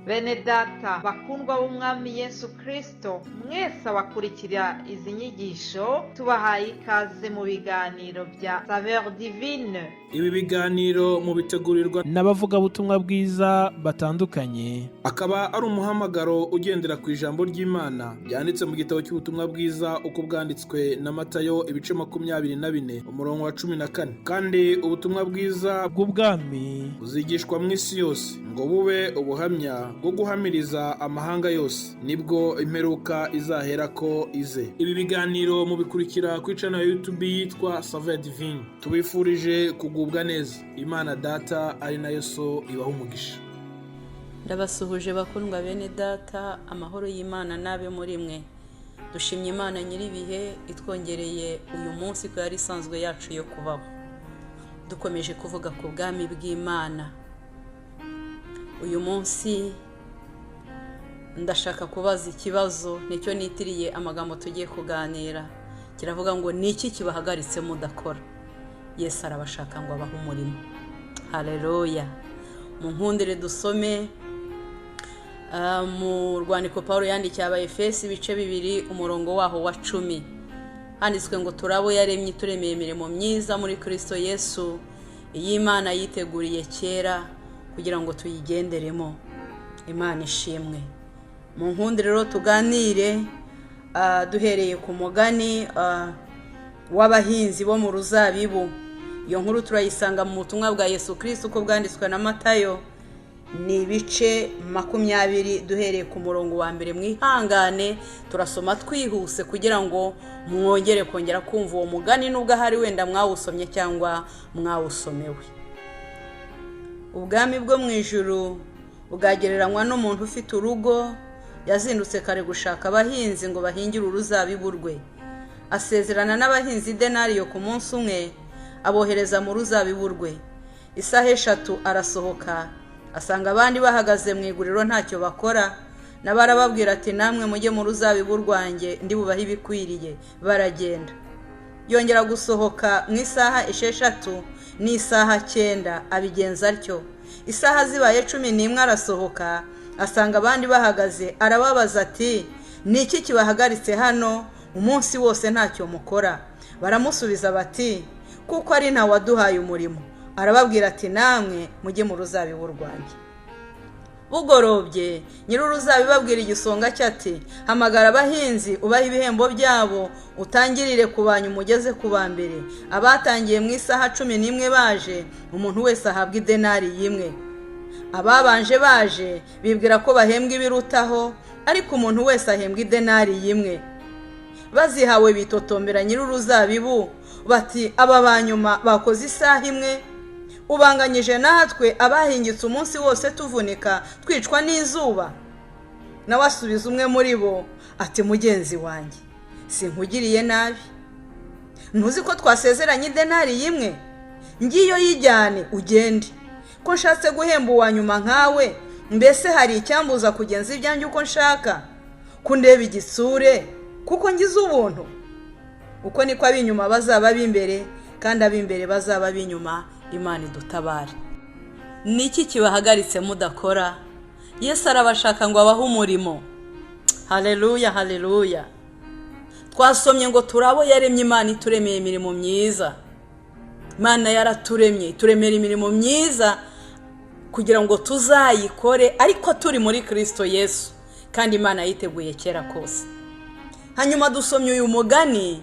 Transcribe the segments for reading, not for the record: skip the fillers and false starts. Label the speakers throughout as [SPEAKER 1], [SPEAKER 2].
[SPEAKER 1] Bene data bakundwa b'umwami Yesu Kristo, mwese abakurikira izi nyigisho tubahaye ikaze mu biganiro bya Saveur Divine.
[SPEAKER 2] Ibi biganiro mu bitegurirwa
[SPEAKER 3] n'abavugabutumwa bwiza batandukanye,
[SPEAKER 2] akaba ari umuhamagaro ugendera ku ijambo ry'Imana byanditse mu gitabo cy'ubutumwa bwiza uko bwanditswe na Matayo ibice 24 umurongo wa 14. Kandi ubutumwa bwiza
[SPEAKER 3] bw'ubwami
[SPEAKER 2] buzigishwa mu isi yose ngo bube ubuhamya bwo guhamiriza amahanga yose, nibwo imperuka izahera ko ize. Ibi biganiro mubikurikira ku channel ya YouTube yitwa Saveur Divine. Tubifurije kugubwa neza. Imana Data ari nayo so ibaha umugisha.
[SPEAKER 4] Ndabasuhuje bakundwa bene data, amahoro y'Imana nabe muri mwe. Dushimye Imana nyiribihe itwongereye uyu munsi ko yari isanzwe yacu yo kubaho. Dukomeje kuvuga ku bwami bw'Imana. Uyu munsi ndashaka kubaza ikibazo, nicyo nitiriye amagambo tugiye kuganira. Kiravuga ngo niki kibahagaritse mudakora? Yesu arabashaka ngo abahe umurimo. Haleluya. Mu nkundire dusome mu rwandiko Paulo yandikiye Abaefesi ibice 2 umurongo waho wa 10. Handitswe ngo turabo yaremye turemeye imirimo myiza muri Kristo Yesu, Imana yiteguriye kera kugira ngo tuyigenderemo. Imana ishimwe. Mu nkundire rero tuganire duhereye ku mugani w'abahinzi bo mu ruzabibu. Iyo nkuru turayisanga mu butumwa bwa Yesu Kristo uko bwanditswe na Matayo, ni ibice 20 duhereye ku murongo wa 1. Mwihangane turasoma twihuse kugira ngo mwongere kongera kumva uwo mugani nubwo ahari wenda mwawusomye cyangwa mwawusomewe. Ubwami bwo mu ijuru bugagereranywa n'umuntu ufite urugo, yazindutse kare gushaka abahinzi ngo bahingire uruzabibu rwe. Asezerana n'abahinzi denariyo ku munsi umwe, abohereza mu ruzabibu rwe. Isaha 3 arasohoka, asanga abandi bahagaze mu iguriro ntacyo bakora, nabarababwira ati namwe mujye mu ruzabibu rwanjye ndi bubahe ibikwiriye. Baragenda. Yongera gusohoka mu isaha 6 n'isaha 9 abigenza atyo. Isaha zibaye 11 arasohoka, asanga abandi bahagaze, arababaza ati niki kibahagaritse hano umunsi wose ntacyo mukora? Baramusubiza bati kuko ari nta waduhaye umurimo. Arababwira ati namwe mujye mu ruzabibu rwanjye. Bugorobye nyir'uruzabibu abwira igisonga cye ati hamagara abahinzi ubaha ibihembo byabo, utangirire ku banyu umugeze ku ba mbere. Abatangiye mu isaha 11 baje, umuntu wese ahabwa idenari imwe. Ababanje baje bibwira ko bahembwa ibirutaho, ariko umuntu wese ahembwa idenari imwe. Bazihawe bitotombera nyir'uruzabibu bati aba banyuma bakoze isaha imwe, ubanganyije natwe abahingitse umunsi wose tuvunika twicwa n'izuba. Nawe asubiza umwe muri bo ati mugenzi wanjye, sinkugiriye nabi. Ntuzi ko twasezeranye idenari imwe? Ngiyo yijyane ugende. Ko nshatse guhemba uwa nyuma nkawe, mbese hari icyambuza kugenza ibyanjye uko nshaka? Kundeba igitsure kuko ngize ubuntu. Uko niko abinyuma bazaba b'imbere, kandi abimbere bazaba b'inyuma. Imana idutabare. Niki kibahagaritse mudakora? Yesu arabashaka ngo abahe umurimo. Haleluya, haleluya. Twasomye ngo turabo yaremye Imana ituremeye imirimo myiza. Imana yaraturemye turemera imirimo myiza kugira ngo tuzayikore, ariko turi muri Kristo Yesu, kandi Imana yiteguye kera kose. Hanyuma dusomye uyu mugani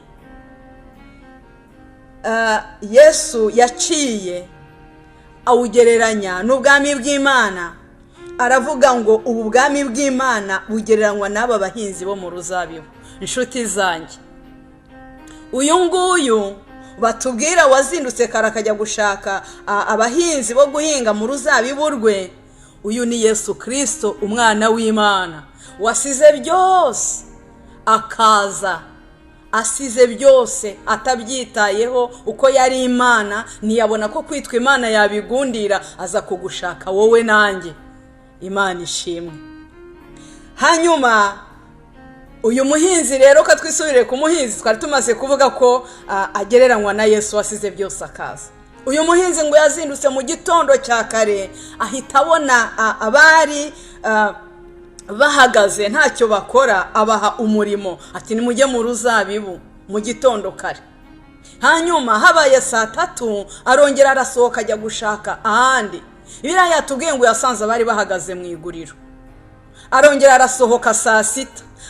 [SPEAKER 4] Yesu yaciye awugereranya n'ubwami bw'Imana. Aravuga ngo ubu bwami bw'Imana bugereranywa n'aba bahinzi bo mu ruzabibu. Inshuti zanjye, uyu nguyu batubwira wazindutse kare akajya gushaka abahinzi bo guhinga mu ruzabibu rwe, uyu ni Yesu Kristo umwana w'Imana wasize byose akaza. Asize byose atabyitayeho, uko yari Imana ntiyabona ko kwitwa Imana yabigundira, aza kugushaka wowe nanjye. Imana ishimwe. Hanyuma uyu muhinzi rero ko twisubire ku muhinzi, twari tumaze kuvuga ko agereranywa na Yesu wasize byose akaza. Uyu muhinzi ngo yazindutse mu gitondo cya kare, ahita abona abari bahagaze ntacyo bakora, abaha umurimo ati nimujye mu ruzabibu mu gitondo kare. Hanyuma habaye 3:00 arongera arasohoka ajya gushaka ahandi. Biriya yatubwiye ngo yasanze bari bahagaze mu iguriro. Arongera arasohoka 6:00,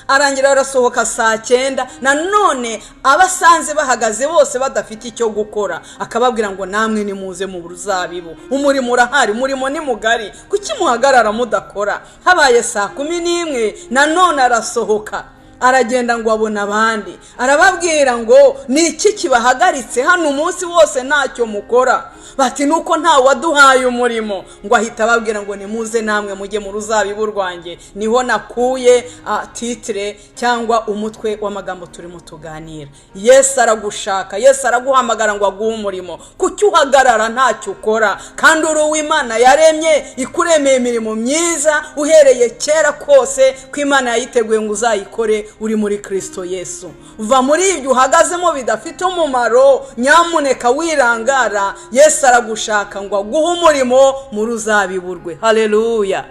[SPEAKER 4] arangira arasohoka 9:00, nanone abasanze bahagaze bose badafite icyo gukora, akababwira ngo namwe nimuze mu ruzabibu, umurimo urahari, umurimo ni mugari, kuki muhagarara mudakora? Habaye 11:00 nanone arasohoka aragenda ngo abona abandi, arababwira ngo ni iki kibahagaritse hano umunsi wose ntacyo mukora? Bati nuko nta waduhaye umurimo. Ngo ahita ababwira ngo nimuze namwe mujye mu ruzabibu rwanjye. Niho nakuye titre cyangwa umutwe w'amagambo turimo tuganira. Yesu aragushaka, Yesu araguhamagara ngo aguhe umurimo. Kuki uhagarara ntacyo ukora? Kandi uri uw'Imana yaremye, ikuremeye imirimo myiza uhereye kera kose, ko Imana yayiteguye ngo uzayikore uri muri Kristo Yesu. Va muri ibyo uhagazemo bidafite umumaro, nyamuneka wirangara. Yesu aragushaka ngo aguhe umurimo mu ruzabibu rwe. Haleluya.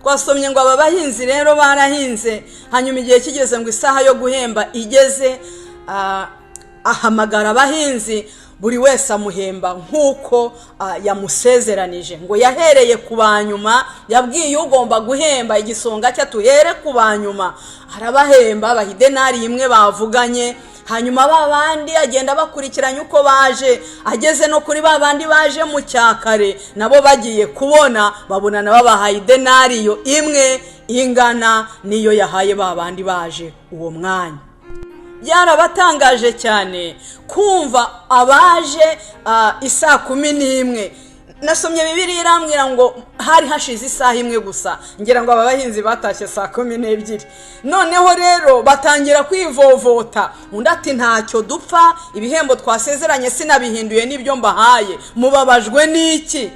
[SPEAKER 4] Twasomye ngo aba bahinzi rero barahinze, hanyuma igihe kigeze ngo isaha yo guhemba igeze, ahamagara abahinzi, buri wese amuhemba nk'uko yamusezeranije. Ngo yahereye ku banyuma, yabwiye ugomba guhemba igisonga cye tuhere ku banyuma. Arabahemba baha idenari imwe bavuganye. Hanyuma babandi agenda bakurikiranye uko baje, ageze no kuri babandi baje mu cyakare, nabo bagiye kubona babona nabo bahaye idenariyo imwe ingana niyo yahaye babandi baje uwo mwanya. Byarabatangaje cyane kumva abaje 11:00. Nasomye Bibiliya irambwira ngo hari hashize isaha imwe gusa, ngira ngo aba bahinzi batashye 12:00. Noneho rero batangira kwivovota, undi ati ntacyo dupfa, ibihembo twasezeranye sinabihinduye n'ibyo mbahaye. Mubabajwe n'iki?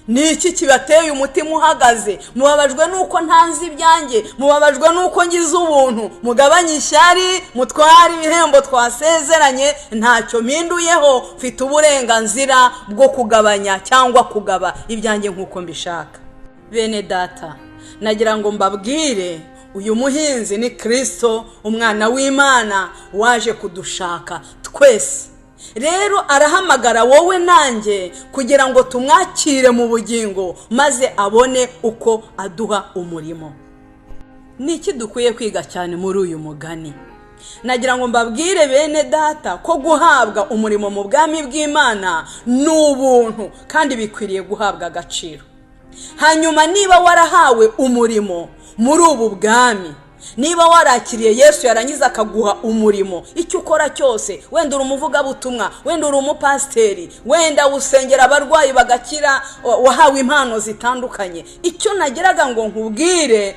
[SPEAKER 4] Niki kibateye umutima uhagaze? Mubabajwe nuko ntanzi ibyanjye, mubabajwe nuko ngize ubuntu. Mugabanye ishyari, mutware ibihembo twasezeranye, ntacyo mpinduyeho, mfite uburenganzira bwo kugabanya cyangwa kugaba ibyanjye nkuko mbishaka. Bene data, nagira ngo mbabwire, uyu muhinzi ni Kristo, umwana w'Imana waje kudushaka twese. Rero arahamagara wowe nanjye kugira ngo tumwakire mu bugingo, maze abone uko aduha umurimo. Niki dukwiye kwiga cyane muri uyu mugani? Nagira ngo mbabwire bene data ko guhabwa umurimo mu bwami bw'Imana ni ubuntu kandi bikwiriye guhabwa agaciro. Hanyuma niba warahawe umurimo muri ubu bwami, niba warakiriye Yesu yarangiza akaguha umurimo, icyo ukora cyose, wenda uri umuvugabutumwa, wenda uri umupasiteri, wenda usengera abarwayi bagakira, wahawe impano zitandukanye, icyo nageraga ngo nkubwire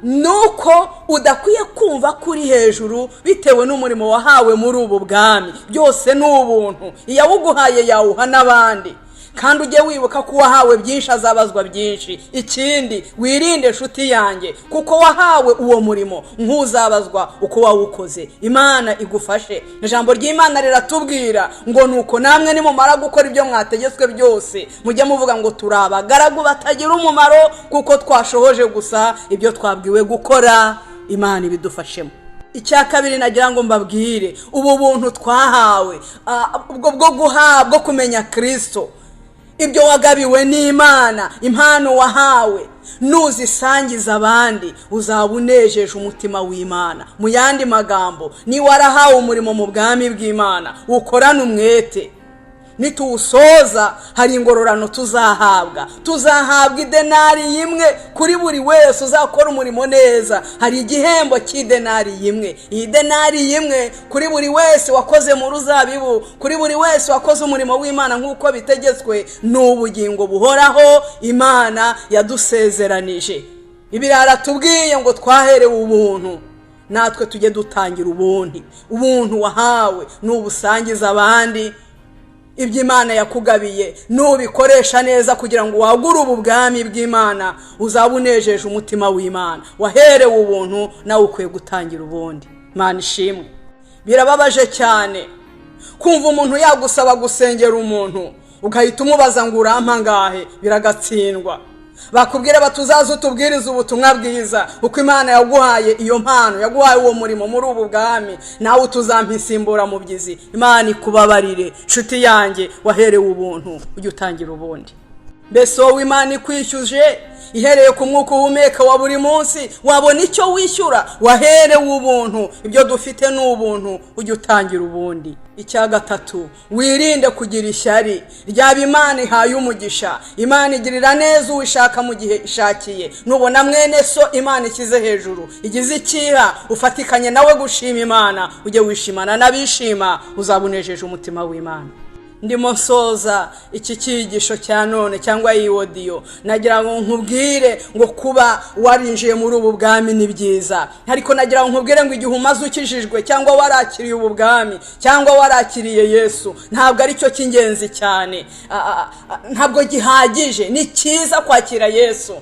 [SPEAKER 4] nuko udakwiye kumva kuri hejuru bitewe n'umurimo wahawe muri ubu bwami. Byose ni ubuntu, iyawuguhaye yawuha n'abandi. Kandi ujye wibuka ko wahawe byinshi azabazwa byinshi. Ikindi, wirinde nshuti yanjye, kuko wahawe uwo murimo nk'uzabazwa uko wawukoze. Imana igufashe. Ijambo ry'Imana riratubwira ngo nuko namwe nimumara gukora ibyo mwategetswe byose, mujye muvuga ngo turi abagaragu batagira umumaro, kuko twashohoje gusa ibyo twabwiwe gukora. Imana ibidufashemo. Icya kabiri nagira ngo mbabwire, ubu buntu twahawe, ubwo bwo guhabwa kumenya Kristo, ibyo wagabiwe n'Imana, impano wahawe, nuzisangiza abandi uzaba unejeje umutima w'Imana. Mu yandi magambo, ni warahawe umurimo mu bwami bw'Imana, ukorana umwete. Nituwusoza hari ingororano tuzahabwa idenari imwe kuri buri wese uzakora umurimo neza. Hari igihembo cy'idenari imwe. Iyi denari imwe kuri buri wese wakoze mu ruzabibu, kuri buri wese wakoze umurimo w'Imana nk'uko bitegetswe, n'ubugingo buhoraho Imana yadusezeranije. Ibirara tubwiye ngo twaherewe ubuntu, natwe tujye dutangira ubundi. Ubuntu wahawe n'ubusangiza abandi. Ibyo Imana yakugabiye nubikoresha neza kugira ngo wagure ubu bwami bw'Imana, uzaba unejeje umutima w'Imana. Waherewe ubuntu, nawe ukwiye gutangira ubundi. Imana ishimwe. Birababaje cyane kumva umuntu yagusaba gusengera umuntu, ugahita umubaza ngo urampa ngahe, biragatsindwa. bakubwira batuzaze utubwiriza ubutumwa bwiza, uko Imana yaguhaye iyo mpano, yaguhaye uwo murimo muri ubu bwami, nawe utuzampisimbura mu byizi. Imana ikubabarire nshuti yanjye, waherewe ubuntu ujye utangira ubundi. Mbese wowe Imana ikwishyuje ihereye ku mwuka uhumeka wa buri munsi, wabona icyo wishyura? Waherewe ubuntu, ibyo dufite ni ubuntu, ujye utangira ubundi. Icya gatatu, wirinde kugira ishyari ryaba Imana ihaye umugisha. Imana igirira neza uwishaka mu gihe ishakiye. Nubona mwene so Imana ikize hejuru igize ikiha, ufatikanye nawe gushima Imana, ujye wishimana n'abishima, uzabunejeje umutima w'Imana. Ndimo nsoza iki cyigisho cya none cyangwa iyi audio, nagira ngo nkubwire ngo kuba warinjiye muri ubu bwami ni byiza, ariko nagira ngo nkubwire ngo igihe umaze ukijijwe cyangwa warakiriye ubu bwami cyangwa warakiriye Yesu, ntabwo ari cyo cy'ingenzi cyane, ntabwo gihagije. Ni cyiza kwakira Yesu,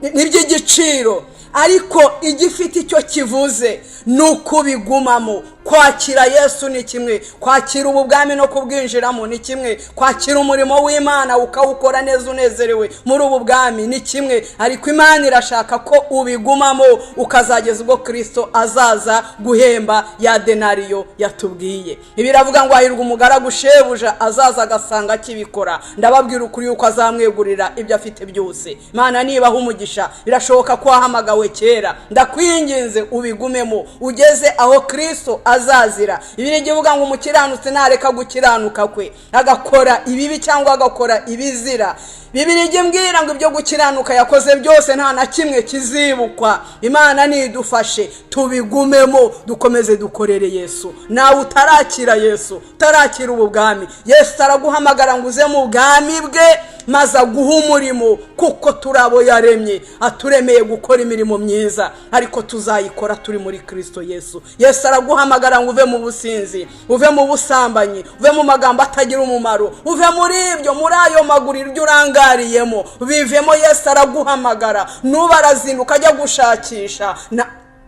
[SPEAKER 4] ni by'igiciro, ariko igifite icyo kivuze ni ukubigumamo. Kwakira Yesu ni kimwe, kwakira ubu bwami no kubwinjiramo ni kimwe, kwakira umurimo w'Imana ukawukora neza unezerewe muri ubu bwami ni kimwe, ariko Imana irashaka ko ubigumamo ukazageza ubwo Kristo azaza guhemba ya denariyo yatubwiye. Biravuga ngo hahirwa umugaragu shebuja azaza agasanga akibikora. Ndababwira ukuri yuko azamwegurira ibyo afite byose. Imana nibaha umugisha, birashoboka ko wahamagawe kera, ndakwinginze ubigumemo ugeze aho Kristo azazira. Ibiri givuga ngo umukiranutsi nareka gukiranuka kwe, agakora ibibi cyangwa agakora ibizira. Bibiri gimbwira ngo ibyo gukiranuka yakoze byose nta na kimwe kizibukwa. Imana nidufashe tubigumemo, dukomeze dukorere Yesu. Nawe utarakira Yesu, utarakira ubu bwami, Yesu araguhamagara ngo uze mu bwami bwe maze aguha umurimo, kuko turabo yaremye, aturemeye gukora imirimo myiza, ariko tuzayikora turi muri Kristo Yesu. Yesu araguhamagara ngo uve mu businzi, uve mu busambanyi, uve mu magambo atagira umumaro, uve muri ibyo, muri ayo maguriro ibyo urangariyemo, bivemo. Yesu araguhamagara, nuba arazinduka ajya gushakisha,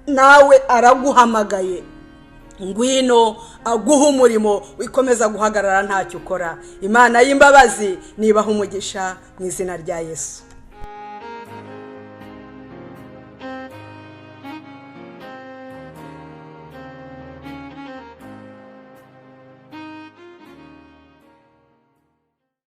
[SPEAKER 4] nawe araguhamagaye, ngwino aguha umurimo, wikomeza guhagarara ntacyo ukora. Imana y'imbabazi nibaha umugisha mu izina rya Yesu.